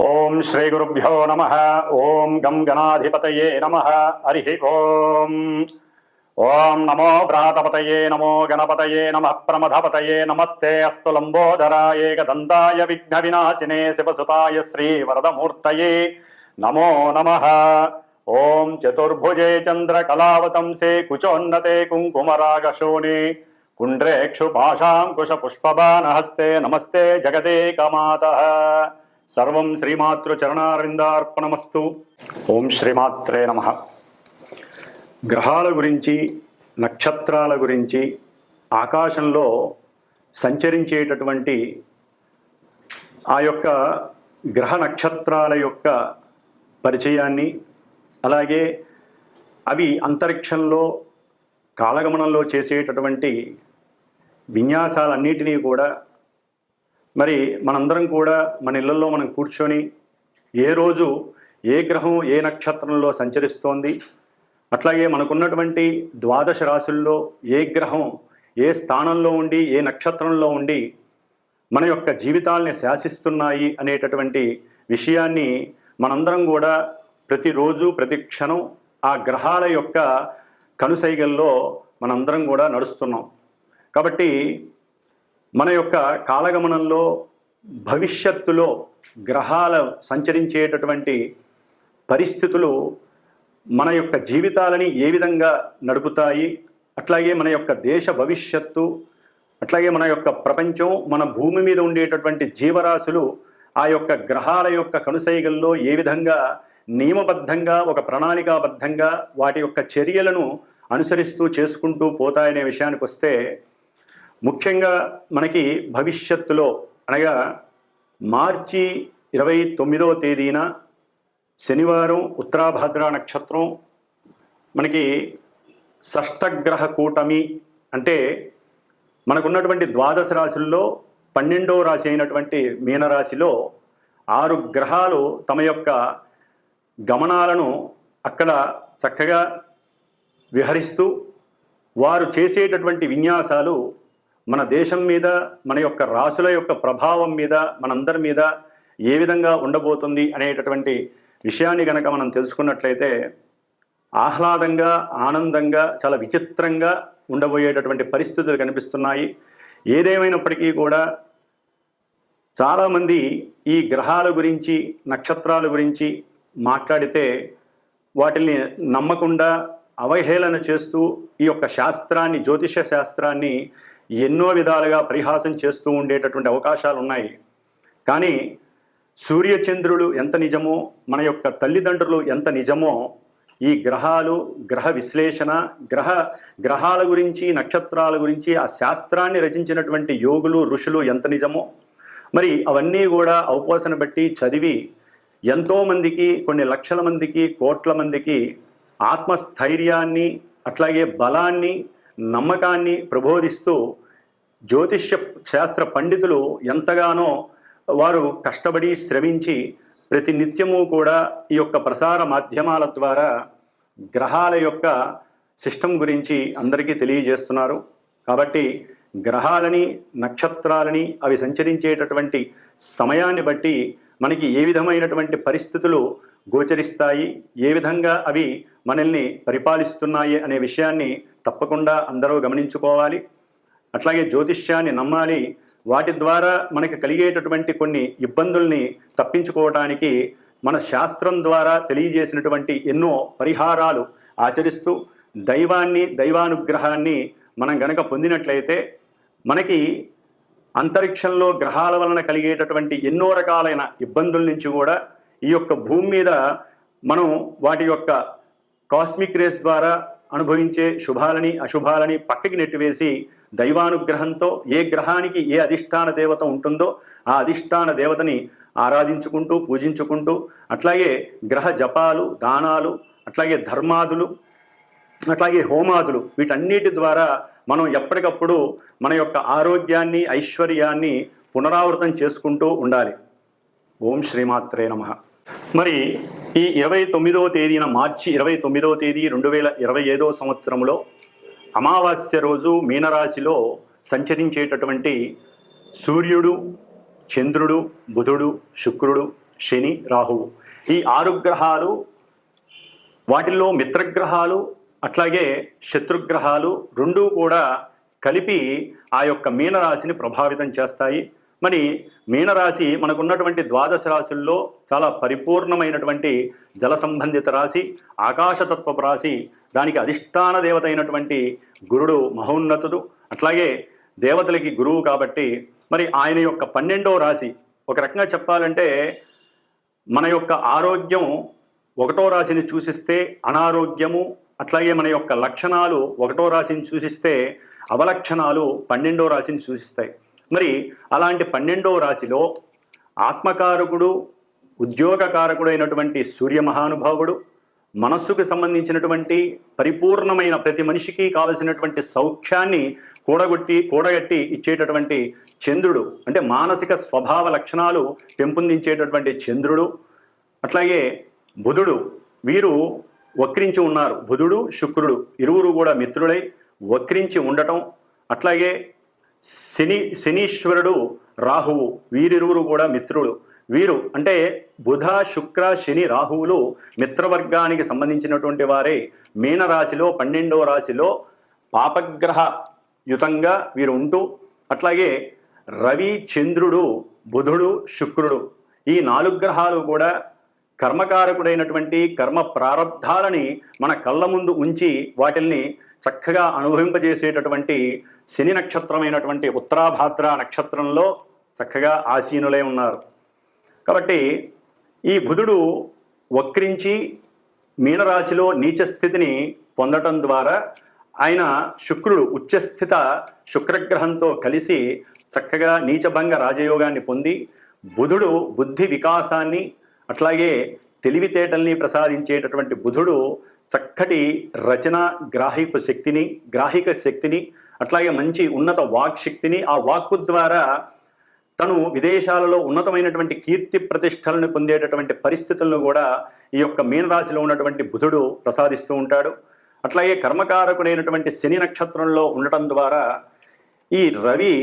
ఓం శ్రీ గురుభ్యో నమః. ఓం గం గణాధిపతయే నమః. హరి ఓం. ఓం నమో భ్రాతపతయే నమో గణపతయే నమః. ప్రమథపతయే నమస్తే అస్తు లంబోదరాయ ఏకదంతాయ విఘ్న వినాశినే శివసుతాయ శ్రీ వరదమూర్తయే నమో నమః. ఓం చతుర్భుజే చంద్రకళావతంసే కుచోన్నతే కుంకుమరాగశోణే కుండ్రేక్షు పాశాంకుశ పుష్పబాణహస్తే నమస్తే జగదేకమాతః. సర్వం శ్రీమాతృచరణారిందార్పణమస్తు. ఓం శ్రీమాత్రే నమః. గ్రహాల గురించి, నక్షత్రాల గురించి, ఆకాశంలో సంచరించేటటువంటి ఆ యొక్క గ్రహ నక్షత్రాల యొక్క పరిచయాన్ని, అలాగే అవి అంతరిక్షంలో కాలగమనంలో చేసేటటువంటి విన్యాసాలన్నిటినీ కూడా మరి మనందరం కూడా మన ఇళ్లలో మనం కూర్చొని ఏ రోజు ఏ గ్రహం ఏ నక్షత్రంలో సంచరిస్తోంది, అట్లాగే మనకున్నటువంటి ద్వాదశ రాశుల్లో ఏ గ్రహం ఏ స్థానంలో ఉండి ఏ నక్షత్రంలో ఉండి మన యొక్క జీవితాల్ని శాసిస్తున్నాయి అనేటటువంటి విషయాన్ని మనందరం కూడా ప్రతిరోజు ప్రతి క్షణం ఆ గ్రహాల యొక్క కనుసైగల్లో మనందరం కూడా నడుస్తున్నాం. కాబట్టి మన యొక్క కాలగమనంలో భవిష్యత్తులో గ్రహాలు సంచరించేటటువంటి పరిస్థితులు మన యొక్క జీవితాలని ఏ విధంగా నడుపుతాయి, అట్లాగే మన యొక్క దేశ భవిష్యత్తు, అట్లాగే మన యొక్క ప్రపంచం, మన భూమి మీద ఉండేటటువంటి జీవరాశులు ఆ యొక్క గ్రహాల యొక్క కనుసైగల్లో ఏ విధంగా నియమబద్ధంగా ఒక ప్రణాళికాబద్ధంగా వాటి యొక్క చర్యలను అనుసరిస్తూ చేసుకుంటూ పోతాయనే విషయానికి వస్తే, ముఖ్యంగా మనకి భవిష్యత్తులో అనగా మార్చి 29వ తేదీన శనివారం ఉత్తరాభాద్ర నక్షత్రం మనకి షష్టగ్రహ కూటమి అంటే మనకున్నటువంటి ద్వాదశ రాశుల్లో 12వ రాశి అయినటువంటి మీనరాశిలో 6 గ్రహాలు తమ యొక్క గమనాలను అక్కడ చక్కగా విహరిస్తూ వారు చేసేటటువంటి విన్యాసాలు మన దేశం మీద, మన యొక్క రాశుల యొక్క ప్రభావం మీద, మనందరి మీద ఏ విధంగా ఉండబోతుంది అనేటటువంటి విషయాన్ని కనుక మనం తెలుసుకున్నట్లయితే ఆహ్లాదంగా, ఆనందంగా, చాలా విచిత్రంగా ఉండబోయేటటువంటి పరిస్థితులు కనిపిస్తున్నాయి. ఏదేమైనప్పటికీ కూడా చాలామంది ఈ గ్రహాల గురించి, నక్షత్రాల గురించి మాట్లాడితే వాటిని నమ్మకుండా అవహేళన చేస్తూ ఈ యొక్క శాస్త్రాన్ని, జ్యోతిష శాస్త్రాన్ని ఎన్నో విధాలుగా పరిహాసం చేస్తూ ఉండేటటువంటి అవకాశాలు ఉన్నాయి. కానీ సూర్యచంద్రులు ఎంత నిజమో, మన యొక్క తల్లిదండ్రులు ఎంత నిజమో, ఈ గ్రహాలు, గ్రహ విశ్లేషణ, గ్రహాల గురించి, నక్షత్రాల గురించి ఆ శాస్త్రాన్ని రచించినటువంటి యోగులు, ఋషులు ఎంత నిజమో, మరి అవన్నీ కూడా అవపోసన బట్టి చదివి ఎంతోమందికి, కొన్ని లక్షల మందికి, కోట్ల మందికి ఆత్మస్థైర్యాన్ని, అట్లాగే బలాన్ని, నమ్మకాన్ని ప్రబోధిస్తూ జ్యోతిష్య శాస్త్ర పండితులు ఎంతగానో వారు కష్టపడి శ్రమించి ప్రతి నిత్యము కూడా ఈ యొక్క ప్రసార మాధ్యమాల ద్వారా గ్రహాల యొక్క సిస్టమ్ గురించి అందరికీ తెలియజేస్తున్నారు. కాబట్టి గ్రహాలని, నక్షత్రాలని అవి సంచరించేటటువంటి సమయాన్ని బట్టి మనకి ఏ విధమైనటువంటి పరిస్థితులు గోచరిస్తాయి, ఏ విధంగా అవి మనల్ని పరిపాలిస్తున్నాయి అనే విషయాన్ని తప్పకుండా అందరూ గమనించుకోవాలి. అట్లాగే జ్యోతిష్యాన్ని నమ్మాలి. వాటి ద్వారా మనకి కలిగేటటువంటి కొన్ని ఇబ్బందుల్ని తప్పించుకోవడానికి మన శాస్త్రం ద్వారా తెలియజేసినటువంటి ఎన్నో పరిహారాలు ఆచరిస్తూ దైవాన్ని, దైవానుగ్రహాన్ని మనం గనక పొందినట్లయితే మనకి అంతరిక్షంలో గ్రహాల వలన కలిగేటటువంటి ఎన్నో రకాలైన ఇబ్బందుల నుంచి కూడా ఈ యొక్క భూమి మీద మనం వాటి యొక్క కాస్మిక్ రేస్ ద్వారా అనుభవించే శుభాలని, అశుభాలని పక్కకి నెట్టివేసి దైవానుగ్రహంతో ఏ గ్రహానికి ఏ అధిష్టాన దేవత ఉంటుందో ఆ అధిష్టాన దేవతని ఆరాధించుకుంటూ, పూజించుకుంటూ, అట్లాగే గ్రహ జపాలు, దానాలు, అట్లాగే ధర్మాదులు, అట్లాగే హోమాదులు, వీటన్నిటి ద్వారా మనం ఎప్పటికప్పుడు మన యొక్క ఆరోగ్యాన్ని, ఐశ్వర్యాన్ని పునరావృతం చేసుకుంటూ ఉండాలి. ఓం శ్రీమాత్రే నమః. మరి ఈ 29వ తేదీన, మార్చి 29వ తేదీ 2025వ సంవత్సరంలో అమావాస్య రోజు మీనరాశిలో సంచరించేటటువంటి సూర్యుడు, చంద్రుడు, బుధుడు, శుక్రుడు, శని, రాహువు. ఈ 6 గ్రహాలు, వాటిల్లో మిత్రగ్రహాలు అట్లాగే శత్రుగ్రహాలు రెండూ కూడా కలిపి ఆ యొక్క మీనరాశిని ప్రభావితం చేస్తాయి. మరి మీనరాశి మనకున్నటువంటి ద్వాదశ రాశుల్లో చాలా పరిపూర్ణమైనటువంటి జల సంబంధిత రాశి, ఆకాశతత్వపు రాశి. దానికి అధిష్టాన దేవత అయినటువంటి గురుడు మహోన్నతుడు, అట్లాగే దేవతలకి గురువు కాబట్టి మరి ఆయన యొక్క 12వ రాశి. ఒక రకంగా చెప్పాలంటే మన యొక్క ఆరోగ్యం 1వ రాశిని సూచిస్తే అనారోగ్యము, అట్లాగే మన యొక్క లక్షణాలు 1వ రాశిని సూచిస్తే అవలక్షణాలు 12వ రాశిని సూచిస్తాయి. మరి అలాంటి 12వ రాశిలో ఆత్మకారకుడు, ఉద్యోగకారకుడు అయినటువంటి సూర్య మహానుభావుడు, మనస్సుకు సంబంధించినటువంటి పరిపూర్ణమైన ప్రతి మనిషికి కావలసినటువంటి సౌఖ్యాన్ని కూడగట్టి ఇచ్చేటటువంటి చంద్రుడు, అంటే మానసిక స్వభావ లక్షణాలు పెంపొందించేటటువంటి చంద్రుడు, అట్లాగే బుధుడు, వీరు వక్రించి ఉన్నారు. బుధుడు, శుక్రుడు ఇరువురు కూడా మిత్రులై వక్రించి ఉండటం, అట్లాగే శనీశ్వరుడు, రాహువు, వీరిరువురు కూడా మిత్రులు. వీరు అంటే బుధ, శుక్ర, శని, రాహువులు మిత్రవర్గానికి సంబంధించినటువంటి వారే. మీనరాశిలో 12వ రాశిలో పాపగ్రహ యుతంగా వీరు ఉంటూ, అట్లాగే రవి, చంద్రుడు, బుధుడు, శుక్రుడు ఈ 4 గ్రహాలు కూడా కర్మకారకుడైనటువంటి కర్మ ప్రారంధాలని మన కళ్ళ ముందు ఉంచి వాటిల్ని చక్కగా అనుభవింపజేసేటటువంటి శని నక్షత్రమైనటువంటి ఉత్తరాభాద్ర నక్షత్రంలో చక్కగా ఆసీనులై ఉన్నారు. కాబట్టి ఈ బుధుడు వక్రించి మీనరాశిలో నీచ స్థితిని పొందటం ద్వారా ఆయన శుక్రుడు ఉచ్చస్థిత శుక్రగ్రహంతో కలిసి చక్కగా నీచభంగ రాజయోగాన్ని పొంది, బుధుడు బుద్ధి వికాసాన్ని అట్లాగే తెలివితేటల్ని ప్రసాదించేటటువంటి బుధుడు చక్కటి రచన గ్రాహిక శక్తిని అట్లాగే మంచి ఉన్నత వాక్ శక్తిని, ఆ వాక్కు ద్వారా తను విదేశాలలో ఉన్నతమైనటువంటి కీర్తి ప్రతిష్టలను పొందేటటువంటి పరిస్థితులను కూడా ఈ యొక్క మీనరాశిలో ఉన్నటువంటి బుధుడు ప్రసాదిస్తూ ఉంటాడు. అట్లాగే కర్మకారకుడైనటువంటి శని నక్షత్రంలో ఉండటం ద్వారా ఈ రవి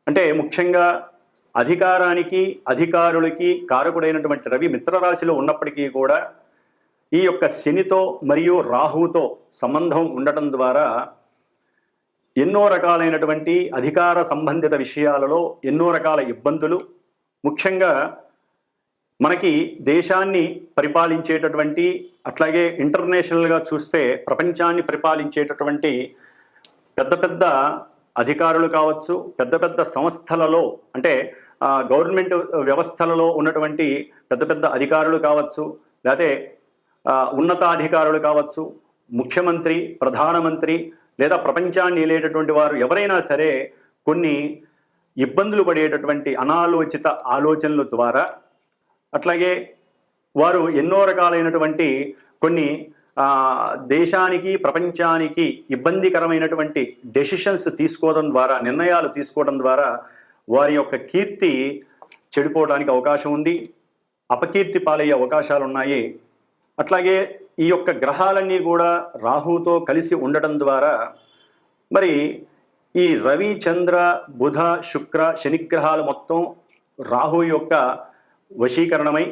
అంటే ముఖ్యంగా అధికారానికి, అధికారులకి కారకుడైనటువంటి రవి మిత్రరాశిలో ఉన్నప్పటికీ కూడా ఈ యొక్క శనితో మరియు రాహువుతో సంబంధం ఉండటం ద్వారా ఎన్నో రకాలైనటువంటి అధికార సంబంధిత విషయాలలో ఎన్నో రకాల ఇబ్బందులు, ముఖ్యంగా మనకి దేశాన్ని పరిపాలించేటటువంటి అట్లాగే ఇంటర్నేషనల్గా చూస్తే ప్రపంచాన్ని పరిపాలించేటటువంటి పెద్ద పెద్ద అధికారులు కావచ్చు, పెద్ద పెద్ద సంస్థలలో అంటే గవర్నమెంట్ వ్యవస్థలలో ఉన్నటువంటి పెద్ద పెద్ద అధికారులు కావచ్చు, లేకపోతే ఉన్నతాధికారులు కావచ్చు, ముఖ్యమంత్రి, ప్రధానమంత్రి లేదా ప్రపంచాన్ని ఏలేటటువంటి వారు ఎవరైనా సరే కొన్ని ఇబ్బందులు పడేటటువంటి అనాలోచిత ఆలోచనల ద్వారా, అట్లాగే వారు ఎన్నో రకాలైనటువంటి కొన్ని దేశానికి ప్రపంచానికి ఇబ్బందికరమైనటువంటి డెసిషన్స్ తీసుకోవడం ద్వారా, నిర్ణయాలు తీసుకోవడం ద్వారా వారి యొక్క కీర్తి చెడిపోవడానికి అవకాశం ఉంది, అపకీర్తి పాలయ్యే అవకాశాలు ఉన్నాయి. అట్లాగే ఈ యొక్క గ్రహాలన్నీ కూడా రాహుతో కలిసి ఉండటం ద్వారా మరి ఈ రవి, చంద్ర, బుధ, శుక్ర, శనిగ్రహాలు మొత్తం రాహు యొక్క వశీకరణమై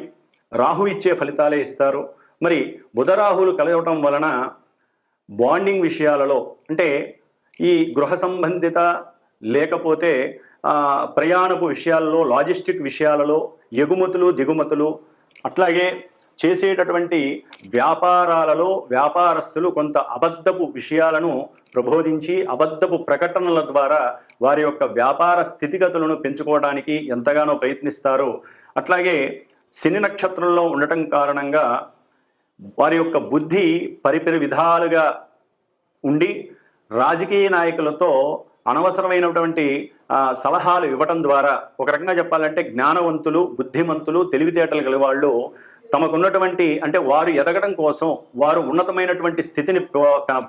రాహు ఇచ్చే ఫలితాలే ఇస్తారు. మరి బుధ రాహులు కలవటం వలన బాండింగ్ విషయాలలో అంటే ఈ గృహ సంబంధిత లేకపోతే ప్రయాణపు విషయాలలో, లాజిస్టిక్ విషయాలలో, ఎగుమతులు దిగుమతులు, అట్లాగే చేసేటటువంటి వ్యాపారాలలో వ్యాపారస్తులు కొంత అబద్ధపు విషయాలను ప్రబోధించి అబద్ధపు ప్రకటనల ద్వారా వారి యొక్క వ్యాపార స్థితిగతులను పెంచుకోవడానికి ఎంతగానో ప్రయత్నిస్తారు. అట్లాగే శని నక్షత్రంలో ఉండటం కారణంగా వారి యొక్క బుద్ధి పరిపరి విధాలుగా ఉండి రాజకీయ నాయకులతో అనవసరమైనటువంటి సలహాలు ఇవ్వటం ద్వారా, ఒక రకంగా చెప్పాలంటే జ్ఞానవంతులు, బుద్ధిమంతులు, తెలివితేటలు గల వాళ్ళు తమకున్నటువంటి అంటే వారు ఎదగడం కోసం, వారు ఉన్నతమైనటువంటి స్థితిని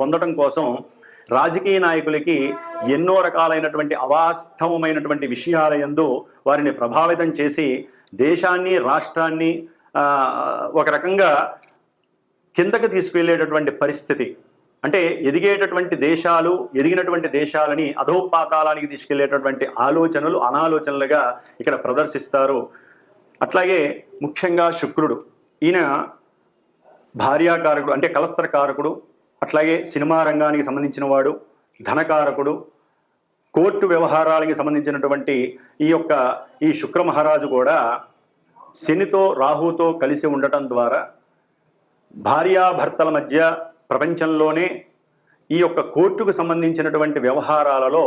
పొందడం కోసం రాజకీయ నాయకులకి ఎన్నో రకాలైనటువంటి అవాస్తవమైనటువంటి విషయాల యందు వారిని ప్రభావితం చేసి దేశాన్ని, రాష్ట్రాన్ని ఒక రకంగా కిందకి తీసుకువెళ్ళేటటువంటి పరిస్థితి. అంటే ఎదిగినటువంటి దేశాలని అధోపాతాళానికి తీసుకెళ్లేటటువంటి ఆలోచనలు అనాలోచనలుగా ఇక్కడ ప్రదర్శిస్తారు. అట్లాగే ముఖ్యంగా శుక్రుడు, ఈయన భార్యాకారకుడు అంటే కలత్ర కారకుడు, అట్లాగే సినిమా రంగానికి సంబంధించిన వాడు, ధనకారకుడు, కోర్టు వ్యవహారాలకి సంబంధించినటువంటి ఈ శుక్ర మహారాజు కూడా శనితో రాహుతో కలిసి ఉండటం ద్వారా భార్యాభర్తల మధ్య ప్రపంచంలోనే ఈ కోర్టుకు సంబంధించినటువంటి వ్యవహారాలలో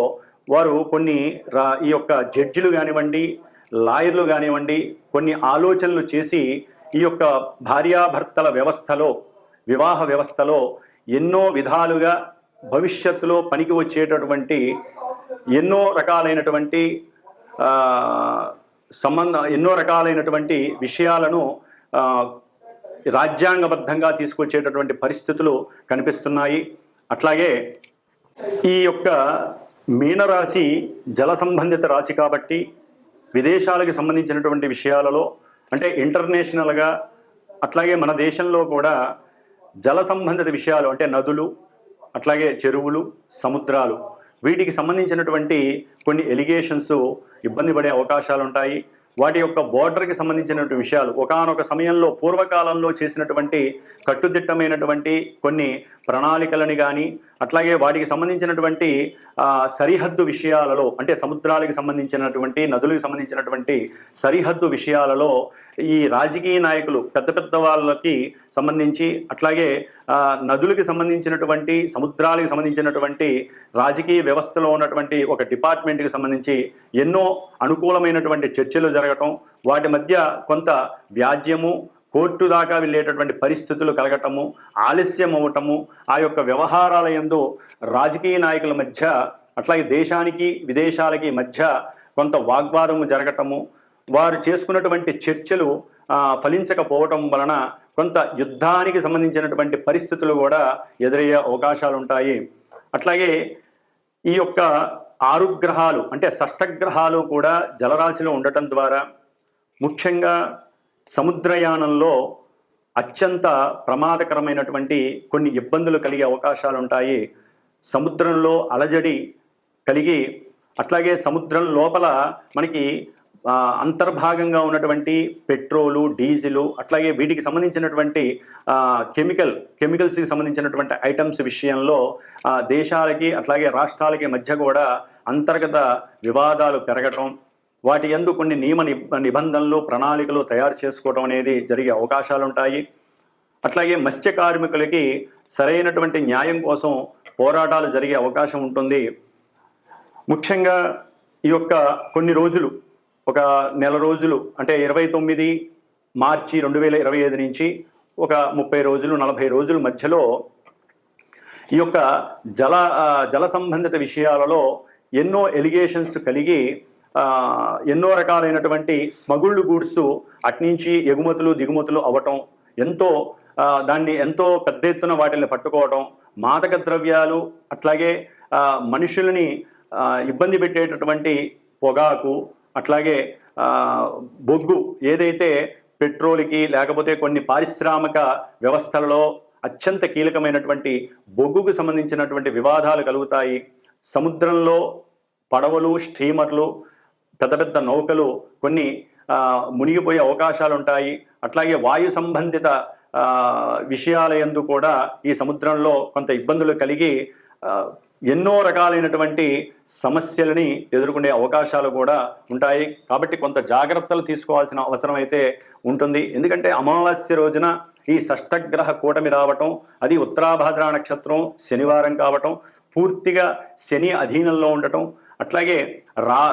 వారు కొన్ని ఈ జడ్జిలు కానివ్వండి, లాయర్లు కానివ్వండి, కొన్ని ఆలోచనలు చేసి ఈ భార్యాభర్తల వ్యవస్థలో, వివాహ వ్యవస్థలో ఎన్నో విధాలుగా భవిష్యత్తులో పనికి వచ్చేటటువంటి ఎన్నో రకాలైనటువంటి విషయాలను రాజ్యాంగబద్ధంగా తీసుకొచ్చేటటువంటి పరిస్థితులు కనిపిస్తున్నాయి. అట్లాగే ఈ మీనరాశి జల సంబంధిత రాశి కాబట్టి విదేశాలకు సంబంధించినటువంటి విషయాలలో అంటే ఇంటర్నేషనల్గా, అట్లాగే మన దేశంలో కూడా జల సంబంధిత విషయాలు అంటే నదులు, అట్లాగే చెరువులు, సముద్రాలు, వీటికి సంబంధించినటువంటి కొన్ని ఎలిగేషన్స్ ఇబ్బంది పడే అవకాశాలు ఉంటాయి. వాటి బోర్డర్కి సంబంధించినటువంటి విషయాలు ఒకానొక సమయంలో పూర్వకాలంలో చేసినటువంటి కట్టుదిట్టమైనటువంటి కొన్ని ప్రణాళికలని కానీ, అట్లాగే వాటికి సంబంధించినటువంటి సరిహద్దు విషయాలలో అంటే సముద్రాలకు సంబంధించినటువంటి, నదులకు సంబంధించినటువంటి సరిహద్దు విషయాలలో ఈ రాజకీయ నాయకులు పెద్ద పెద్ద వాళ్ళకి సంబంధించి, అట్లాగే నదులకు సంబంధించినటువంటి, సముద్రాలకు సంబంధించినటువంటి రాజకీయ వ్యవస్థలో ఉన్నటువంటి ఒక డిపార్ట్మెంట్కి సంబంధించి ఎన్నో అనుకూలమైనటువంటి చర్చలు జరగటం, వాటి మధ్య కొంత వ్యాజ్యము, కోర్టు దాకా వెళ్ళేటటువంటి పరిస్థితులు కలగటము, ఆలస్యం అవ్వటము, ఆ వ్యవహారాల యందు రాజకీయ నాయకుల మధ్య, అట్లాగే దేశానికి విదేశాలకి మధ్య కొంత వాగ్వాదము జరగటము, వారు చేసుకున్నటువంటి చర్చలు ఫలించకపోవటం వలన కొంత యుద్ధానికి సంబంధించినటువంటి పరిస్థితులు కూడా ఎదురయ్యే అవకాశాలు ఉంటాయి. అట్లాగే ఈ 6 గ్రహాలు అంటే షష్టగ్రహాలు కూడా జలరాశిలో ఉండటం ద్వారా ముఖ్యంగా సముద్రయానంలో అత్యంత ప్రమాదకరమైనటువంటి కొన్ని ఇబ్బందులు కలిగే అవకాశాలు ఉంటాయి. సముద్రంలో అలజడి కలిగి, అట్లాగే సముద్రం లోపల మనకి అంతర్భాగంగా ఉన్నటువంటి పెట్రోలు, డీజిలు, అట్లాగే వీటికి సంబంధించినటువంటి కెమికల్స్కి సంబంధించినటువంటి ఐటమ్స్ విషయంలో దేశాలకి అట్లాగే రాష్ట్రాలకి మధ్య కూడా అంతర్గత వివాదాలు పెరగటం, వాటి యందు కొన్ని నియమ నిబంధనలు, ప్రణాళికలు తయారు చేసుకోవడం అనేది జరిగే అవకాశాలు ఉంటాయి. అట్లాగే మత్స్య కార్మికులకి సరైనటువంటి న్యాయం కోసం పోరాటాలు జరిగే అవకాశం ఉంటుంది. ముఖ్యంగా ఈ కొన్ని రోజులు, ఒక నెల రోజులు అంటే 29 మార్చి 2025 నుంచి ఒక 30 రోజులు 40 రోజుల మధ్యలో ఈ జల సంబంధిత విషయాలలో ఎన్నో ఎలిగేషన్స్ కలిగి ఎన్నో రకాలైనటువంటి స్మగుల్డ్ గూడ్స్ అట్నుంచి ఎగుమతులు దిగుమతులు అవ్వటం, దాన్ని ఎంతో పెద్ద ఎత్తున వాటిని పట్టుకోవటం, మాదక ద్రవ్యాలు, అట్లాగే మనుషులని ఇబ్బంది పెట్టేటటువంటి పొగాకు, అట్లాగే బొగ్గు, ఏదైతే పెట్రోల్కి లేకపోతే కొన్ని పారిశ్రామిక వ్యవస్థలలో అత్యంత కీలకమైనటువంటి బొగ్గుకు సంబంధించినటువంటి వివాదాలు కలుగుతాయి. సముద్రంలో పడవలు, స్టీమర్లు, పెద్ద పెద్ద నౌకలు కొన్ని మునిగిపోయే అవకాశాలు ఉంటాయి. అట్లాగే వాయు సంబంధిత విషయాల యందు కూడా ఈ సముద్రంలో కొంత ఇబ్బందులు కలిగి ఎన్నో రకాలైనటువంటి సమస్యలని ఎదుర్కొనే అవకాశాలు కూడా ఉంటాయి. కాబట్టి కొంత జాగ్రత్తలు తీసుకోవాల్సిన అవసరం అయితే ఉంటుంది. ఎందుకంటే అమావాస్య రోజున ఈ షష్టగ్రహ కూటమి రావటం, అది ఉత్తరాభాద్ర నక్షత్రం శనివారం కావటం, పూర్తిగా శని అధీనంలో ఉండటం, అట్లాగే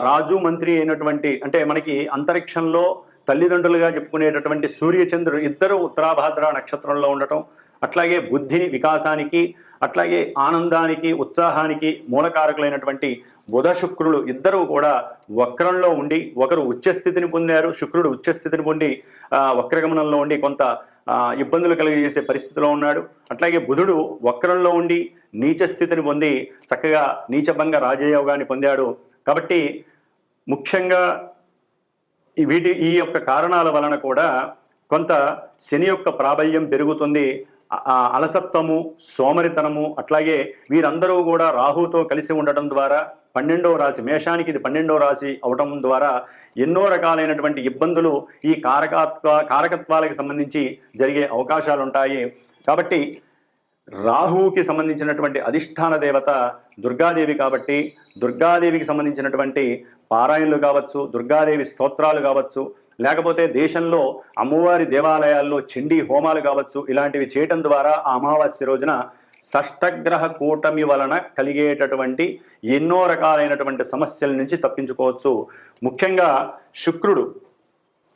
రాజు మంత్రి అయినటువంటి అంటే మనకి అంతరిక్షంలో తల్లిదండ్రులుగా చెప్పుకునేటటువంటి సూర్యచంద్రుడు ఇద్దరు ఉత్తరాభాద్ర నక్షత్రంలో ఉండటం, అట్లాగే బుద్ధి వికాసానికి, అట్లాగే ఆనందానికి, ఉత్సాహానికి మూలకారకులైనటువంటి బుధ శుక్రులు ఇద్దరు కూడా వక్రంలో ఉండి, ఒకరు ఉచ్చస్థితిని పొందారు, శుక్రుడు ఉచ్చస్థితిని పొంది వక్రగమనంలో ఉండి కొంత ఇబ్బందులు కలిగజేసే పరిస్థితిలో ఉన్నాడు. అట్లాగే బుధుడు వక్రంలో ఉండి నీచ స్థితిని పొంది చక్కగా నీచభంగ రాజయోగాన్ని పొందాడు. కాబట్టి ముఖ్యంగా ఈ కారణాల వలన కూడా కొంత శని ప్రాబల్యం పెరుగుతుంది. అలసత్వము, సోమరితనము, అట్లాగే వీరందరూ కూడా రాహుతో కలిసి ఉండటం ద్వారా 12వ రాశి, మేషానికి ఇది 12వ రాశి అవటం ద్వారా ఎన్నో రకాలైనటువంటి ఇబ్బందులు ఈ కారకత్వాలకు సంబంధించి జరిగే అవకాశాలు ఉంటాయి. కాబట్టి రాహువుకి సంబంధించినటువంటి అధిష్టాన దేవత దుర్గాదేవి కాబట్టి దుర్గాదేవికి సంబంధించినటువంటి పారాయణలు కావచ్చు, దుర్గాదేవి స్తోత్రాలు కావచ్చు, లేకపోతే దేశంలో అమ్మవారి దేవాలయాల్లో చండీ హోమాలు కావచ్చు, ఇలాంటివి చేయటం ద్వారా ఆ అమావాస్య రోజున షష్టగ్రహ కూటమి వలన కలిగేటటువంటి ఎన్నో రకాలైనటువంటి సమస్యల నుంచి తప్పించుకోవచ్చు. ముఖ్యంగా శుక్రుడు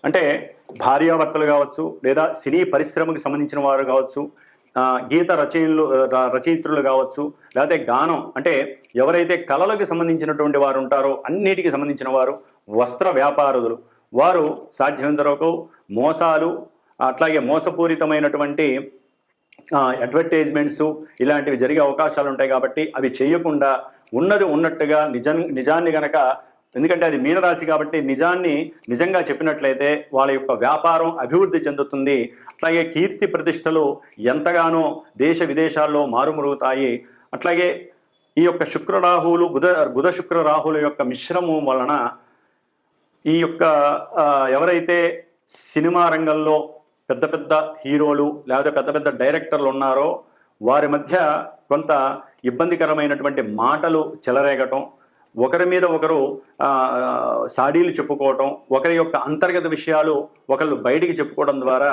అంటే భార్యాభర్తలు కావచ్చు, లేదా సినీ పరిశ్రమకు సంబంధించిన వారు కావచ్చు, గీత రచయిత్రులు కావచ్చు, లేకపోతే గానం అంటే ఎవరైతే కళలకు సంబంధించినటువంటి వారు ఉంటారో అన్నిటికీ సంబంధించిన వారు, వస్త్ర వ్యాపారులు, వారు సాధ్యమైనంత వరకు మోసాలు, అట్లాగే మోసపూరితమైనటువంటి అడ్వర్టైజ్మెంట్స్ ఇలాంటివి జరిగే అవకాశాలు ఉంటాయి. కాబట్టి అవి చేయకుండా ఉన్నది ఉన్నట్టుగా నిజాన్ని గనక, ఎందుకంటే అది మీనరాశి కాబట్టి నిజాన్ని నిజంగా చెప్పినట్లయితే వాళ్ళ యొక్క వ్యాపారం అభివృద్ధి చెందుతుంది. అట్లాగే కీర్తి ప్రతిష్టలు ఎంతగానో దేశ విదేశాల్లో మారుమరుగుతాయి. అట్లాగే ఈ యొక్క శుక్రరాహువులు బుధ శుక్ర రాహువుల యొక్క మిశ్రమం వలన ఈ యొక్క ఎవరైతే సినిమా రంగంలో పెద్ద పెద్ద హీరోలు లేకపోతే పెద్ద పెద్ద డైరెక్టర్లు ఉన్నారో వారి మధ్య కొంత ఇబ్బందికరమైనటువంటి మాటలు చెలరేగటం, ఒకరి మీద ఒకరు సాడీలు చెప్పుకోవటం, ఒకరి యొక్క అంతర్గత విషయాలు ఒకళ్ళు బయటికి చెప్పుకోవడం ద్వారా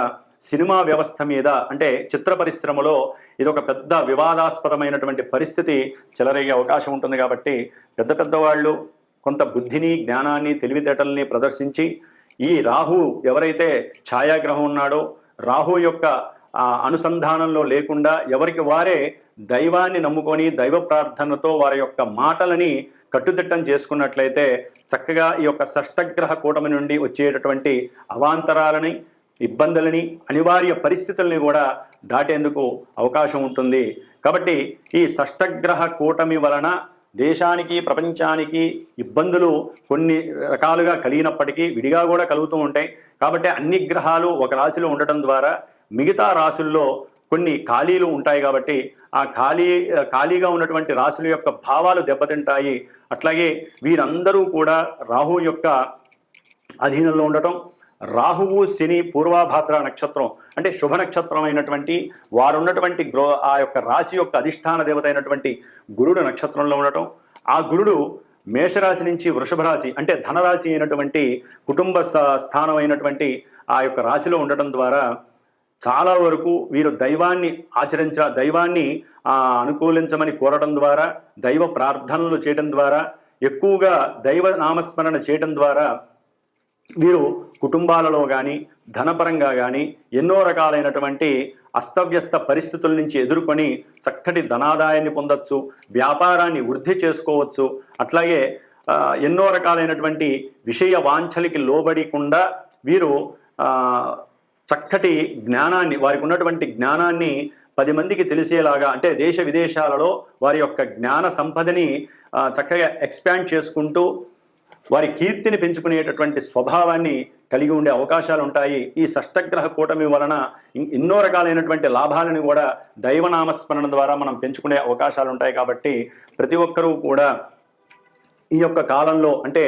సినిమా వ్యవస్థ మీద అంటే చిత్ర పరిశ్రమలో ఇది ఒక పెద్ద వివాదాస్పదమైనటువంటి పరిస్థితి చెలరేగే అవకాశం ఉంటుంది. కాబట్టి పెద్ద పెద్దవాళ్ళు కొంత బుద్ధిని, జ్ఞానాన్ని, తెలివితేటల్ని ప్రదర్శించి ఈ రాహు ఎవరైతే ఛాయాగ్రహం ఉన్నాడో రాహు యొక్క అనుసంధానంలో లేకుండా ఎవరికి వారే దైవాన్ని నమ్ముకొని దైవ ప్రార్థనతో వారి యొక్క మాటలని కట్టుదిట్టం చేసుకున్నట్లయితే చక్కగా ఈ యొక్క షష్టగ్రహ కూటమి నుండి వచ్చేటటువంటి అవాంతరాలని, ఇబ్బందులని, అనివార్య పరిస్థితుల్ని కూడా దాటేందుకు అవకాశం ఉంటుంది. కాబట్టి ఈ షష్టగ్రహ కూటమి వలన దేశానికి, ప్రపంచానికి ఇబ్బందులు కొన్ని రకాలుగా కలిగినప్పటికీ విడిగా కూడా కలుగుతూ ఉంటాయి. కాబట్టి అన్ని గ్రహాలు ఒక రాశిలో ఉండటం ద్వారా మిగతా రాశుల్లో కొన్ని ఖాళీలు ఉంటాయి. కాబట్టి ఆ ఖాళీగా ఉన్నటువంటి రాశుల యొక్క భావాలు దెబ్బతింటాయి. అట్లాగే వీరందరూ కూడా రాహు యొక్క అధీనంలో ఉండటం, రాహువు శని పూర్వాభాద్ర నక్షత్రం అంటే శుభ నక్షత్రం అయినటువంటి వారున్నటువంటి ఆ యొక్క రాశి యొక్క అధిష్టాన దేవత అయినటువంటి గురుడు నక్షత్రంలో ఉండటం, ఆ గురుడు మేషరాశి నుంచి వృషభ రాశి అంటే ధనరాశి అయినటువంటి కుటుంబ స్థానం అయినటువంటి ఆ యొక్క రాశిలో ఉండటం ద్వారా చాలా వరకు వీరు దైవాన్ని దైవాన్ని అనుకూలించమని కోరడం ద్వారా, దైవ ప్రార్థనలు చేయడం ద్వారా, ఎక్కువగా దైవ నామస్మరణ చేయడం ద్వారా వీరు కుటుంబాలలో కానీ ధనపరంగా కానీ ఎన్నో రకాలైనటువంటి అస్తవ్యస్త పరిస్థితుల నుంచి ఎదుర్కొని చక్కటి ధనాదాయాన్ని పొందొచ్చు, వ్యాపారాన్ని వృద్ధి చేసుకోవచ్చు. అట్లాగే ఎన్నో రకాలైనటువంటి విషయ వాంఛలకి లోబడికుండా వీరు చక్కటి జ్ఞానాన్ని, వారికి ఉన్నటువంటి జ్ఞానాన్ని 10 మందికి తెలిసేలాగా అంటే దేశ విదేశాలలో వారి యొక్క జ్ఞాన సంపదని చక్కగా ఎక్స్పాండ్ చేసుకుంటూ వారి కీర్తిని పెంచుకునేటటువంటి స్వభావాన్ని కలిగి ఉండే అవకాశాలు ఉంటాయి. ఈ షష్టగ్రహ కూటమి వలన ఎన్నో రకాలైనటువంటి లాభాలను కూడా దైవనామస్మరణ ద్వారా మనం పెంచుకునే అవకాశాలు ఉంటాయి. కాబట్టి ప్రతి ఒక్కరూ కూడా ఈ యొక్క కాలంలో అంటే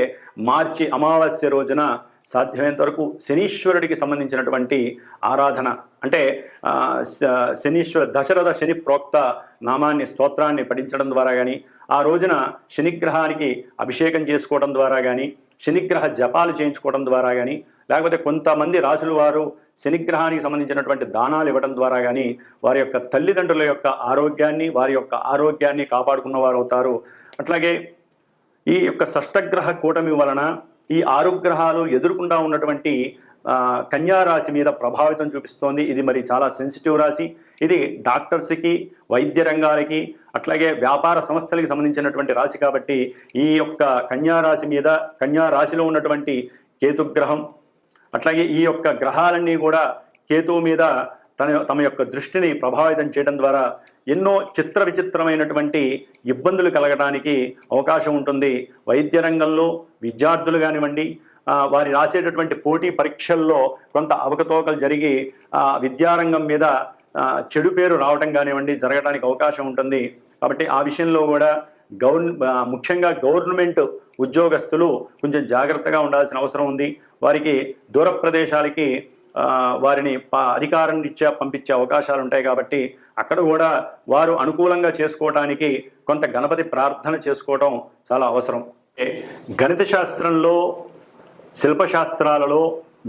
మార్చి అమావాస్య రోజున సాధ్యమైనంత వరకు శనీశ్వరుడికి సంబంధించినటువంటి ఆరాధన అంటే దశరథ శని ప్రోక్త నామాన్ని, స్తోత్రాన్ని పఠించడం ద్వారా కానీ, ఆ రోజున శనిగ్రహానికి అభిషేకం చేసుకోవడం ద్వారా కానీ, శనిగ్రహ జపాలు చేయించుకోవడం ద్వారా కానీ, లేకపోతే కొంతమంది రాసుల వారు శనిగ్రహానికి సంబంధించినటువంటి దానాలు ఇవ్వడం ద్వారా కానీ వారి యొక్క తల్లిదండ్రుల యొక్క ఆరోగ్యాన్ని, వారి యొక్క ఆరోగ్యాన్ని కాపాడుకున్న వారు అవుతారు. అట్లాగే ఈ యొక్క షష్టగ్రహ కూటమి వలన ఈ 6 గ్రహాలు ఎదుర్కొంటా ఉన్నటువంటి కన్యారాశి మీద ప్రభావితం చూపిస్తోంది. ఇది మరి చాలా సెన్సిటివ్ రాశి. ఇది డాక్టర్స్కి, వైద్య రంగాలకి, అట్లాగే వ్యాపార సంస్థలకి సంబంధించినటువంటి రాశి. కాబట్టి ఈ యొక్క కన్యారాశి మీద, కన్యారాశిలో ఉన్నటువంటి కేతుగ్రహం, అట్లాగే ఈ యొక్క గ్రహాలన్నీ కూడా కేతువు మీద తమ యొక్క దృష్టిని ప్రభావితం చేయడం ద్వారా ఎన్నో చిత్ర విచిత్రమైనటువంటి ఇబ్బందులు కలగడానికి అవకాశం ఉంటుంది. వైద్య రంగంలో విద్యార్థులు కానివ్వండి, వారి రాసేటటువంటి పోటీ పరీక్షల్లో కొంత అవకతవకలు జరిగి విద్యారంగం మీద చెడు పేరు రావడం కానివ్వండి జరగడానికి అవకాశం ఉంటుంది. కాబట్టి ఆ విషయంలో కూడా ముఖ్యంగా గవర్నమెంట్ ఉద్యోగస్తులు కొంచెం జాగ్రత్తగా ఉండాల్సిన అవసరం ఉంది. వారికి దూర ప్రదేశాలకి వారిని అధికారం రీత్యా పంపించే అవకాశాలు ఉంటాయి కాబట్టి అక్కడ కూడా వారు అనుకూలంగా చేసుకోవడానికి కొంత గణపతి ప్రార్థన చేసుకోవడం చాలా అవసరం. గణిత శాస్త్రంలో, శిల్పశాస్త్రాలలో,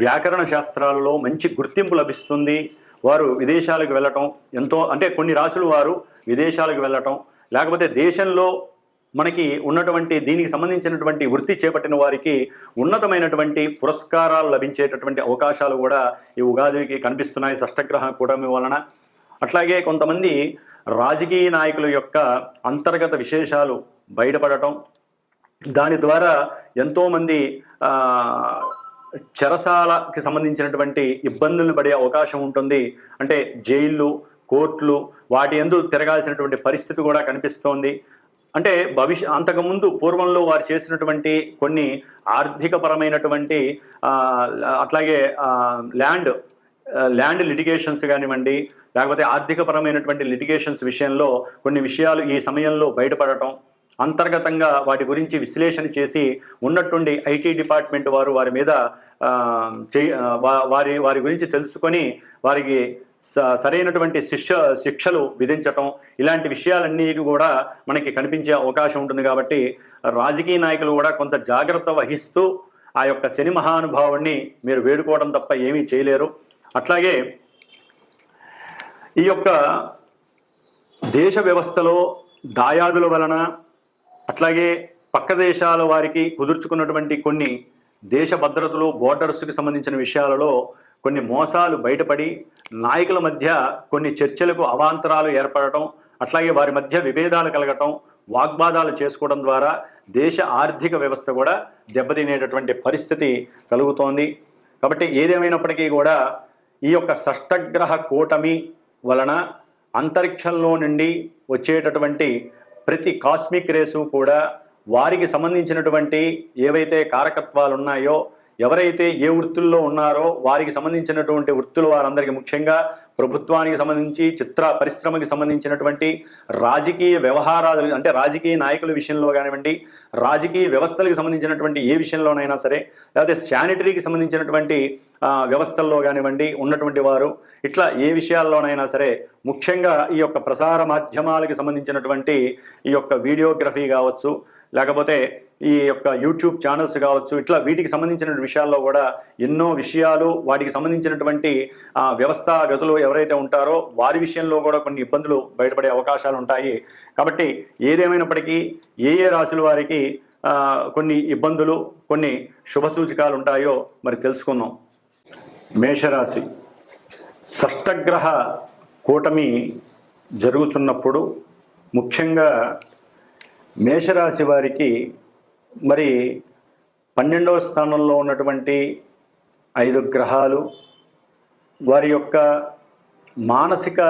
వ్యాకరణ శాస్త్రాలలో మంచి గుర్తింపు లభిస్తుంది. వారు విదేశాలకు వెళ్ళటం ఎంతో, అంటే కొన్ని రాసులు వారు విదేశాలకు వెళ్ళటం, లేకపోతే దేశంలో మనకి ఉన్నటువంటి దీనికి సంబంధించినటువంటి వృత్తి చేపట్టిన వారికి ఉన్నతమైనటువంటి పురస్కారాలు లభించేటటువంటి అవకాశాలు కూడా ఈ ఉగాదికి కనిపిస్తున్నాయి షష్ఠగ్రహ కూటమి వలన. అట్లాగే కొంతమంది రాజకీయ నాయకుల యొక్క అంతర్గత విశేషాలు బయటపడటం, దాని ద్వారా ఎంతోమంది చెరసాలకి సంబంధించినటువంటి ఇబ్బందులను పడే అవకాశం ఉంటుంది. అంటే జైళ్ళు, కోర్టులు వాటి యందు తిరగాల్సినటువంటి పరిస్థితి కూడా కనిపిస్తోంది. అంటే అంతకుముందు పూర్వంలో వారు చేసినటువంటి కొన్ని ఆర్థికపరమైనటువంటి అట్లాగే ల్యాండ్ లిటిగేషన్స్ కానివ్వండి, లేకపోతే ఆర్థికపరమైనటువంటి లిటిగేషన్స్ విషయంలో కొన్ని విషయాలు ఈ సమయంలో బయటపడటం, అంతర్గతంగా వాటి గురించి విశ్లేషణ చేసి ఉన్నట్టుండి ఐటీ డిపార్ట్మెంట్ వారు వారి మీద వారి గురించి తెలుసుకొని వారికి సరైనటువంటి శిక్షలు విధించటం, ఇలాంటి విషయాలన్నీ కూడా మనకి కనిపించే అవకాశం ఉంటుంది. కాబట్టి రాజకీయ నాయకులు కూడా కొంత జాగ్రత్త వహిస్తూ ఆ యొక్క శని మహానుభావుణ్ణి మీరు వేడుకోవడం తప్ప ఏమీ చేయలేరు. అట్లాగే ఈ యొక్క దేశ వ్యవస్థలో దాయాదుల వలన, అట్లాగే పక్క దేశాల వారికి కుదుర్చుకున్నటువంటి కొన్ని దేశ భద్రతలు, బోర్డర్స్కి సంబంధించిన విషయాలలో కొన్ని మోసాలు బయటపడి నాయకుల మధ్య కొన్ని చర్చలకు అవాంతరాలు ఏర్పడటం, అట్లాగే వారి మధ్య విభేదాలు కలగటం, వాగ్వాదాలు చేసుకోవడం ద్వారా దేశ ఆర్థిక వ్యవస్థ కూడా దెబ్బతినేటటువంటి పరిస్థితి కలుగుతోంది. కాబట్టి ఏదేమైనప్పటికీ కూడా ఈ యొక్క షష్ఠగ్రహ కూటమి వలన అంతరిక్షంలో నుండి వచ్చేటటువంటి ప్రతి కాస్మిక్ రేసు కూడా వారికి సంబంధించినటువంటి ఏవైతే కారకత్వాలు ఉన్నాయో, ఎవరైతే ఏ వృత్తుల్లో ఉన్నారో వారికి సంబంధించినటువంటి వృత్తులు వారందరికీ, ముఖ్యంగా ప్రభుత్వానికి సంబంధించి, చిత్ర పరిశ్రమకి సంబంధించినటువంటి రాజకీయ వ్యవహారాలు, అంటే రాజకీయ నాయకుల విషయంలో కానివ్వండి, రాజకీయ వ్యవస్థలకు సంబంధించినటువంటి ఏ విషయంలోనైనా సరే, లేకపోతే శానిటరీకి సంబంధించినటువంటి వ్యవస్థల్లో కానివ్వండి ఉన్నటువంటి వారు, ఇట్లా ఏ విషయాల్లోనైనా సరే, ముఖ్యంగా ఈ యొక్క ప్రసార మాధ్యమాలకి సంబంధించినటువంటి ఈ యొక్క వీడియోగ్రఫీ కావచ్చు, లేకపోతే ఈ యొక్క యూట్యూబ్ ఛానల్స్ కావచ్చు, ఇట్లా వీటికి సంబంధించిన విషయాల్లో కూడా ఎన్నో విషయాలు, వాటికి సంబంధించినటువంటి వ్యవస్థాగతులు ఎవరైతే ఉంటారో వారి విషయంలో కూడా కొన్ని ఇబ్బందులు బయటపడే అవకాశాలు ఉంటాయి. కాబట్టి ఏదేమైనప్పటికీ ఏ రాశుల వారికి కొన్ని ఇబ్బందులు, కొన్ని శుభ సూచకాలు ఉంటాయో మరి తెలుసుకుందాం. మేషరాశి షష్ఠగ్రహ కూటమి జరుగుతున్నప్పుడు ముఖ్యంగా మేషరాశి వారికి మరి 12వ స్థానంలో ఉన్నటువంటి 5 గ్రహాలు వారి యొక్క మానసిక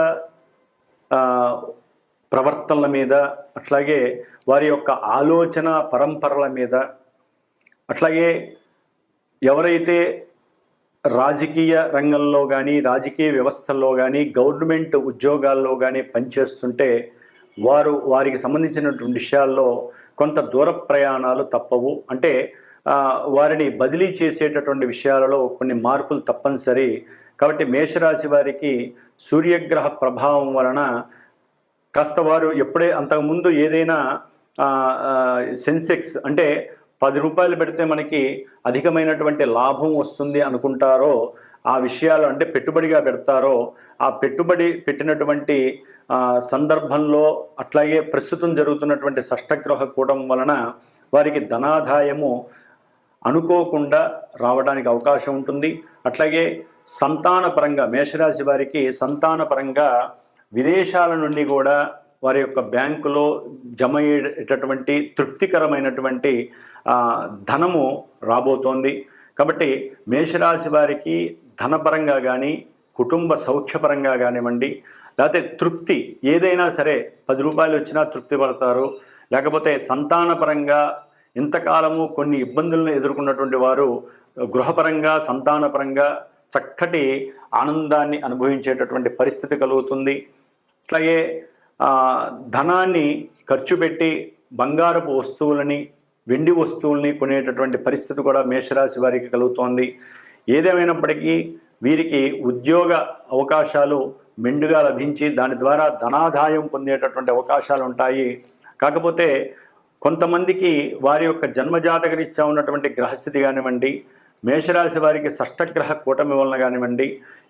ప్రవర్తనల మీద, అట్లాగే వారి యొక్క ఆలోచన పరంపరల మీద, అట్లాగే ఎవరైతే రాజకీయ రంగంలో కానీ, రాజకీయ వ్యవస్థల్లో కానీ, గవర్నమెంట్ ఉద్యోగాల్లో కానీ పనిచేస్తుంటే వారికి సంబంధించినటువంటి విషయాల్లో కొంత దూర ప్రయాణాలు తప్పవు. అంటే వారిని బదిలీ చేసేటటువంటి విషయాలలో కొన్ని మార్పులు తప్పనిసరి. కాబట్టి మేషరాశి వారికి సూర్యగ్రహ ప్రభావం వలన కాస్త వారు ఎప్పుడే అంతకుముందు ఏదైనా సెన్సెక్స్ అంటే 10 రూపాయలు పెడితే మనకి అధికమైనటువంటి లాభం వస్తుంది అనుకుంటారో, ఆ విషయాలు అంటే పెట్టుబడిగా పెడతారో, ఆ పెట్టుబడి పెట్టినటువంటి సందర్భంలో, అట్లాగే ప్రస్తుతం జరుగుతున్నటువంటి షష్ఠగ్రహ కూటమి వలన వారికి ధనాదాయము అనుకోకుండా రావడానికి అవకాశం ఉంటుంది. అట్లాగే సంతానపరంగా మేషరాశి వారికి సంతానపరంగా విదేశాల నుండి కూడా వారి యొక్క బ్యాంకులో జమ అయ్యేటటువంటి తృప్తికరమైనటువంటి ధనము రాబోతోంది. కాబట్టి మేషరాశి వారికి ధనపరంగా కానీ, కుటుంబ సౌఖ్యపరంగా కానివ్వండి, లేకపోతే తృప్తి ఏదైనా సరే 10 రూపాయలు వచ్చినా తృప్తి పడతారు. లేకపోతే సంతానపరంగా ఇంతకాలము కొన్ని ఇబ్బందులను ఎదుర్కొన్నటువంటి వారు గృహపరంగా, సంతానపరంగా చక్కటి ఆనందాన్ని అనుభవించేటటువంటి పరిస్థితి కలుగుతుంది. అట్లాగే ధనాన్ని ఖర్చు పెట్టి బంగారపు వస్తువులని, వెండి వస్తువుల్ని కొనేటటువంటి పరిస్థితి కూడా మేషరాశి వారికి కలుగుతోంది. ఏదేమైనప్పటికీ వీరికి ఉద్యోగ అవకాశాలు మెండుగా లభించి దాని ద్వారా ధనాదాయం పొందేటటువంటి అవకాశాలు ఉంటాయి. కాకపోతే కొంతమందికి వారి యొక్క జన్మజాతక రీత్యా ఉన్నటువంటి గ్రహస్థితి కానివ్వండి, మేషరాశి వారికి షష్టగ్రహ కూటమి వలన కానివ్వండి,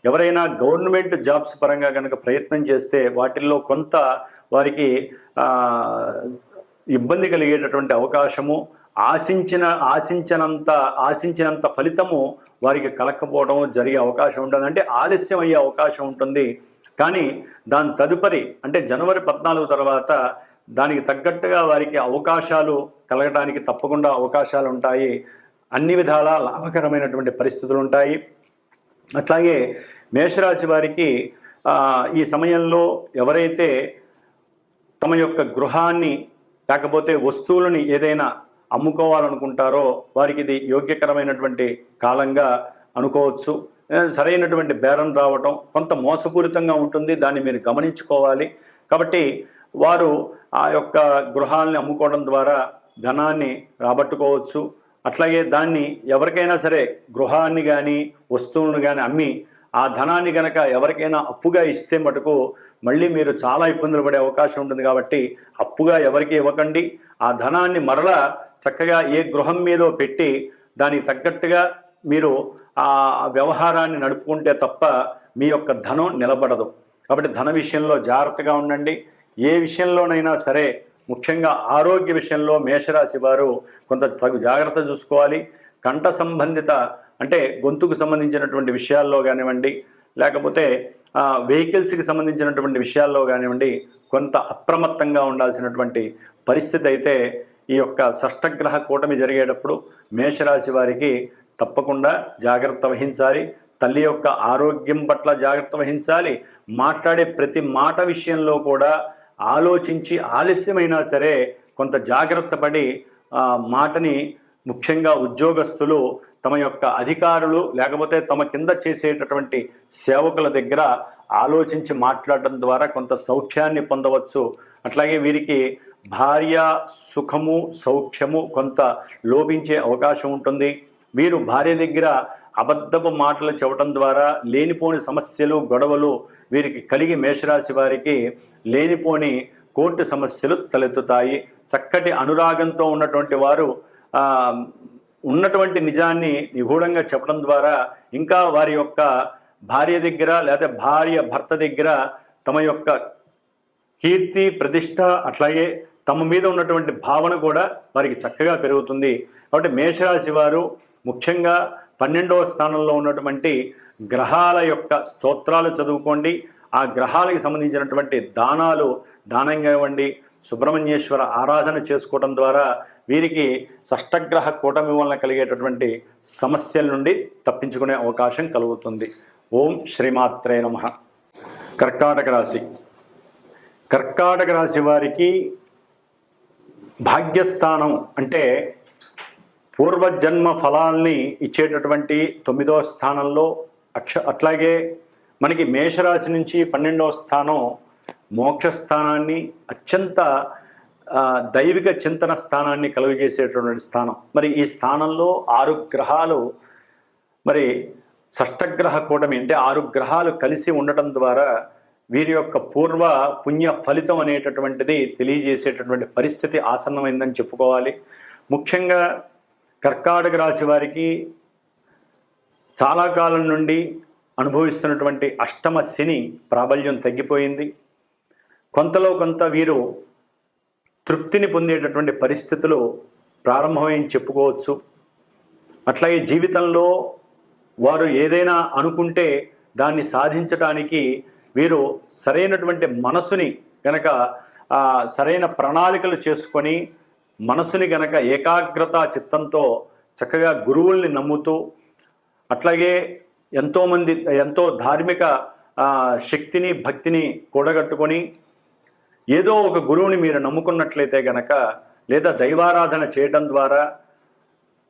ఎవరైనా గవర్నమెంట్ జాబ్స్ పరంగా కనుక ప్రయత్నం చేస్తే వాటిల్లో కొంత వారికి ఇబ్బంది కలిగేటటువంటి అవకాశము, ఆశించినంత ఫలితము వారికి కలక్కపోవడం జరిగే అవకాశం ఉంటుంది. అంటే ఆలస్యం అయ్యే అవకాశం ఉంటుంది. కానీ దాని తదుపరి అంటే జనవరి 14 తర్వాత దానికి తగ్గట్టుగా వారికి అవకాశాలు కలగడానికి తప్పకుండా అవకాశాలు ఉంటాయి. అన్ని విధాల లాభకరమైనటువంటి పరిస్థితులు ఉంటాయి. అట్లాగే మేషరాశి వారికి ఈ సమయంలో ఎవరైతే తమ యొక్క గృహాన్ని లేకపోతే వస్తువులని ఏదైనా అమ్ముకోవాలనుకుంటారో వారికి ఇది యోగ్యకరమైనటువంటి కాలంగా అనుకోవచ్చు. సరైనటువంటి బేరం రావటం కొంత మోసపూరితంగా ఉంటుంది, దాన్ని మీరు గమనించుకోవాలి. కాబట్టి వారు ఆ యొక్క గృహాలని అమ్ముకోవడం ద్వారా ధనాన్ని రాబట్టుకోవచ్చు. అట్లాగే దాన్ని ఎవరికైనా సరే గృహాన్ని కానీ వస్తువులను కానీ అమ్మి ఆ ధనాన్ని కనుక ఎవరికైనా అప్పుగా ఇస్తే మటుకు మళ్ళీ మీరు చాలా ఇబ్బందులు పడే అవకాశం ఉంటుంది. కాబట్టి అప్పుగా ఎవరికి ఇవ్వకండి. ఆ ధనాన్ని మరలా చక్కగా ఏ గృహం మీదో పెట్టి దానికి తగ్గట్టుగా మీరు ఆ వ్యవహారాన్ని నడుపుకుంటే తప్ప మీ యొక్క ధనం నిలబడదు. కాబట్టి ధన విషయంలో జాగ్రత్తగా ఉండండి. ఏ విషయంలోనైనా సరే ముఖ్యంగా ఆరోగ్య విషయంలో మేషరాశి వారు కొంత తగు జాగ్రత్త చూసుకోవాలి. కంఠ సంబంధిత అంటే గొంతుకు సంబంధించినటువంటి విషయాల్లో కానివ్వండి, లేకపోతే వెహికల్స్కి సంబంధించినటువంటి విషయాల్లో కానివ్వండి కొంత అప్రమత్తంగా ఉండాల్సినటువంటి పరిస్థితి అయితే ఈ యొక్క షష్టగ్రహ కూటమి జరిగేటప్పుడు మేషరాశి వారికి తప్పకుండా జాగ్రత్త వహించాలి. తల్లి యొక్క ఆరోగ్యం పట్ల జాగ్రత్త వహించాలి. మాట్లాడే ప్రతి మాట విషయంలో కూడా ఆలోచించి ఆలస్యమైనా సరే కొంత జాగ్రత్త పడి మాటని ముఖ్యంగా ఉద్యోగస్తులు తమ యొక్క అధికారులు లేకపోతే తమ కింద చేసేటటువంటి సేవకుల దగ్గర ఆలోచించి మాట్లాడటం ద్వారా కొంత సౌఖ్యాన్ని పొందవచ్చు. అట్లాగే వీరికి భార్య సుఖము సౌఖ్యము కొంత లోపించే అవకాశం ఉంటుంది. వీరు భార్య దగ్గర అబద్ధపు మాటలు చెప్పడం ద్వారా లేనిపోని సమస్యలు గొడవలు వీరికి కలిగి మేషరాశి వారికి లేనిపోని కోర్టు సమస్యలు తలెత్తుతాయి. చక్కటి అనురాగంతో ఉన్నటువంటి వారు ఉన్నటువంటి నిజాన్ని నిగూఢంగా చెప్పడం ద్వారా ఇంకా వారి యొక్క భార్య దగ్గర లేదా భార్య భర్త దగ్గర తమ యొక్క కీర్తి ప్రతిష్ట అట్లాగే తమ మీద ఉన్నటువంటి భావన కూడా వారికి చక్కగా పెరుగుతుంది. కాబట్టి మేషరాశి వారు ముఖ్యంగా 12వ స్థానంలో ఉన్నటువంటి గ్రహాల యొక్క స్తోత్రాలు చదువుకోండి. ఆ గ్రహాలకు సంబంధించినటువంటి దానంగా ఇవ్వండి. సుబ్రహ్మణ్యేశ్వర ఆరాధన చేసుకోవడం ద్వారా వీరికి షష్టగ్రహ కూటమి వలన కలిగేటటువంటి సమస్యల నుండి తప్పించుకునే అవకాశం కలుగుతుంది. ఓం శ్రీమాత్రే నమః. కర్కాటక రాశి. కర్కాటక రాశి వారికి భాగ్యస్థానం అంటే పూర్వజన్మ ఫలాల్ని ఇచ్చేటటువంటి 9వ స్థానంలో అట్లాగే మనకి మేషరాశి నుంచి 12వ స్థానం మోక్షస్థానాన్ని అత్యంత దైవిక చింతన స్థానాన్ని కలుగజేసేటటువంటి స్థానం. మరి ఈ స్థానంలో 6 గ్రహాలు మరి షష్టగ్రహ కూటమి అంటే 6 గ్రహాలు కలిసి ఉండటం ద్వారా వీరి యొక్క పూర్వ పుణ్య ఫలితం అనేటటువంటిది తెలియజేసేటటువంటి పరిస్థితి ఆసన్నమైందని చెప్పుకోవాలి. ముఖ్యంగా కర్కాటక రాశి వారికి చాలా కాలం నుండి అనుభవిస్తున్నటువంటి అష్టమ శని ప్రాబల్యం తగ్గిపోయింది. కొంతలో కొంత వీరు తృప్తిని పొందేటటువంటి పరిస్థితులు ప్రారంభమని చెప్పుకోవచ్చు. అట్లాగే జీవితంలో వారు ఏదైనా అనుకుంటే దాన్ని సాధించటానికి వీరు సరైనటువంటి మనసుని గనక సరైన ప్రణాళికలు చేసుకొని మనసుని గనక ఏకాగ్రత చిత్తంతో చక్కగా గురువుల్ని నమ్ముతూ అట్లాగే ఎంతో ధార్మిక శక్తిని భక్తిని కూడగట్టుకొని ఏదో ఒక గురువుని మీరు నమ్ముకున్నట్లయితే గనక లేదా దైవారాధన చేయడం ద్వారా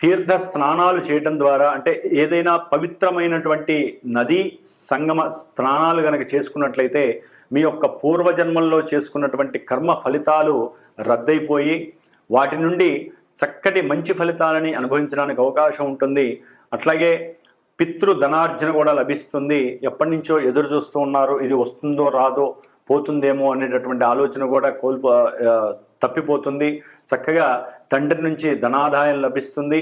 తీర్థ స్నానాలు చేయడం ద్వారా అంటే ఏదైనా పవిత్రమైనటువంటి నదీ సంగమ స్నానాలు గనక చేసుకున్నట్లయితే మీ యొక్క పూర్వజన్మల్లో చేసుకున్నటువంటి కర్మ ఫలితాలు రద్దయిపోయి వాటి నుండి చక్కటి మంచి ఫలితాలని అనుభవించడానికి అవకాశం ఉంటుంది. అట్లాగే పితృధనార్జన కూడా లభిస్తుంది. ఎప్పటి నుంచో ఎదురు చూస్తూ ఉన్నారు, ఇది వస్తుందో రాదో పోతుందేమో అనేటటువంటి ఆలోచన కూడా తప్పిపోతుంది. చక్కగా తండ్రి నుంచి ధనాదాయం లభిస్తుంది.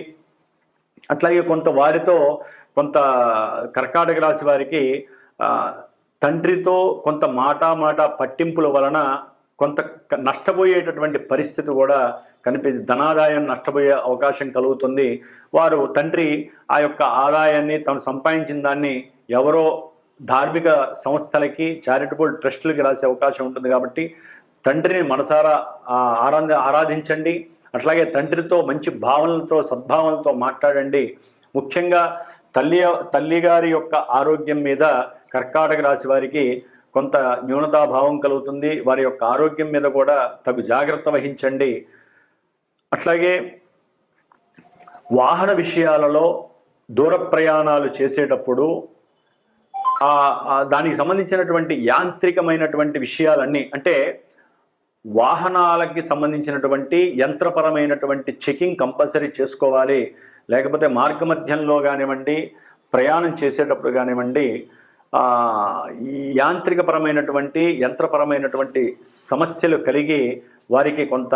అట్లాగే కొంత వారితో కొంత కర్కాటక రాశి వారికి తండ్రితో కొంత మాట పట్టింపుల వలన కొంత నష్టపోయేటటువంటి పరిస్థితి కూడా ధనాదాయం నష్టపోయే అవకాశం కలుగుతుంది. వారు తండ్రి ఆ యొక్క ఆదాయాన్ని తను సంపాదించిన దాన్ని ఎవరో ధార్మిక సంస్థలకి చారిటబుల్ ట్రస్టులకి రాసే అవకాశం ఉంటుంది. కాబట్టి తండ్రిని మనసారా ఆరాధించండి. అట్లాగే తండ్రితో మంచి భావనలతో సద్భావనలతో మాట్లాడండి. ముఖ్యంగా తల్లిగారి యొక్క ఆరోగ్యం మీద కర్కాటక రాశి వారికి కొంత న్యూనతాభావం కలుగుతుంది. వారి యొక్క ఆరోగ్యం మీద కూడా తగు జాగ్రత్త వహించండి. అట్లాగే వాహన విషయాలలో దూర ప్రయాణాలు చేసేటప్పుడు దానికి సంబంధించినటువంటి యాంత్రికమైనటువంటి విషయాలన్నీ, అంటే వాహనాలకి సంబంధించినటువంటి యంత్రపరమైనటువంటి చెకింగ్ కంపల్సరీ చేసుకోవాలి. లేకపోతే మార్గమధ్యంలో కానివ్వండి, ప్రయాణం చేసేటప్పుడు కానివ్వండి, యాంత్రికపరమైనటువంటి యంత్రపరమైనటువంటి సమస్యలు కలిగి వారికి కొంత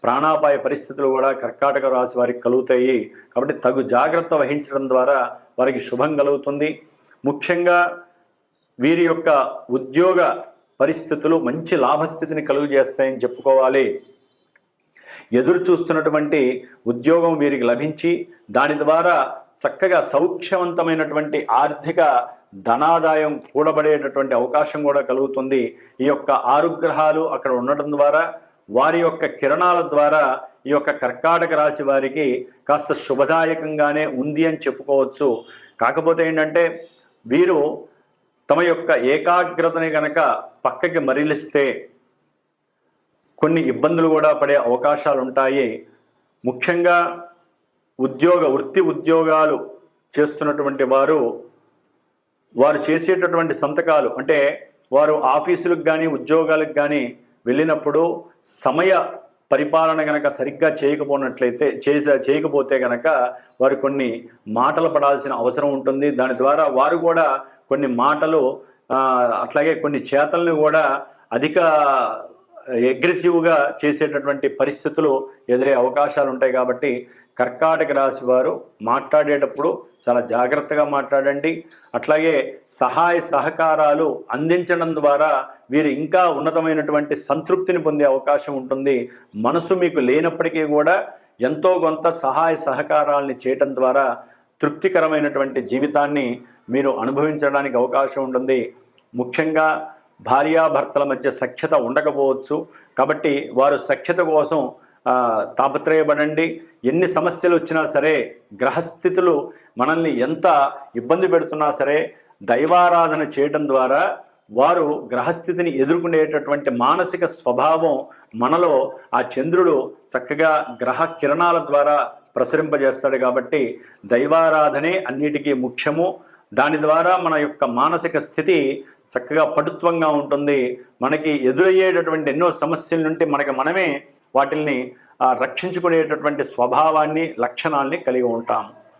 ప్రాణాపాయ పరిస్థితులు కూడా కర్కాటక రాశి వారికి కలుగుతాయి. కాబట్టి తగు జాగ్రత్త వహించడం ద్వారా వారికి శుభం కలుగుతుంది. ముఖ్యంగా వీరి యొక్క ఉద్యోగ పరిస్థితులు మంచి లాభస్థితిని కలుగజేస్తాయని చెప్పుకోవాలి. ఎదురు చూస్తున్నటువంటి ఉద్యోగం వీరికి లభించి దాని ద్వారా చక్కగా సౌఖ్యవంతమైనటువంటి ఆర్థిక ధనాదాయం కూడబడేటటువంటి అవకాశం కూడా కలుగుతుంది. ఈ యొక్క 6 గ్రహాలు అక్కడ ఉండటం ద్వారా వారి యొక్క కిరణాల ద్వారా ఈ యొక్క కర్కాటక రాశి వారికి కాస్త శుభదాయకంగానే ఉంది అని చెప్పుకోవచ్చు. కాకపోతే ఏంటంటే వీరు తమ యొక్క ఏకాగ్రతని కనుక పక్కకి మరలిస్తే కొన్ని ఇబ్బందులు కూడా పడే అవకాశాలు ఉంటాయి. ముఖ్యంగా వృత్తి ఉద్యోగాలు చేస్తున్నటువంటి వారు చేసేటటువంటి సంతకాలు, అంటే వారు ఆఫీసులకు కానీ ఉద్యోగాలకు కానీ వెళ్ళినప్పుడు సమయ పరిపాలన కనుక సరిగ్గా చేయకపోతే కనుక వారు కొన్ని మాటలు పడాల్సిన అవసరం ఉంటుంది. దాని ద్వారా వారు కూడా కొన్ని మాటలు అట్లాగే కొన్ని చేతలను కూడా అధిక అగ్రెసివ్గా చేసేటటువంటి పరిస్థితులు ఎదురే అవకాశాలు ఉంటాయి. కాబట్టి కర్కాటక రాశి వారు మాట్లాడేటప్పుడు చాలా జాగ్రత్తగా మాట్లాడండి. అట్లాగే సహాయ సహకారాలు అందించడం ద్వారా వీరు ఇంకా ఉన్నతమైనటువంటి సంతృప్తిని పొందే అవకాశం ఉంటుంది. మనసు మీకు లేనప్పటికీ కూడా ఎంతో కొంత సహాయ సహకారాలని చేయటం ద్వారా తృప్తికరమైనటువంటి జీవితాన్ని మీరు అనుభవించడానికి అవకాశం ఉంటుంది. ముఖ్యంగా భార్యాభర్తల మధ్య సఖ్యత ఉండకపోవచ్చు. కాబట్టి వారు సఖ్యత కోసం తాపత్రయపడండి. ఎన్ని సమస్యలు వచ్చినా సరే, గ్రహస్థితులు మనల్ని ఎంత ఇబ్బంది పెడుతున్నా సరే, దైవారాధన చేయడం ద్వారా వారు గ్రహస్థితిని ఎదుర్కొనేటటువంటి మానసిక స్వభావం మనలో ఆ చంద్రుడు చక్కగా గ్రహ కిరణాల ద్వారా ప్రసరింపజేస్తాడు. కాబట్టి దైవారాధనే అన్నిటికీ ముఖ్యము. దాని ద్వారా మన యొక్క మానసిక స్థితి చక్కగా పటుత్వంగా ఉంటుంది. మనకి ఎదురయ్యేటటువంటి ఎన్నో సమస్యల నుండి మనమే వాటిల్ని రక్షించుకునేటటువంటి స్వభావాన్ని, లక్షణాల్ని కలిగి ఉంటాము.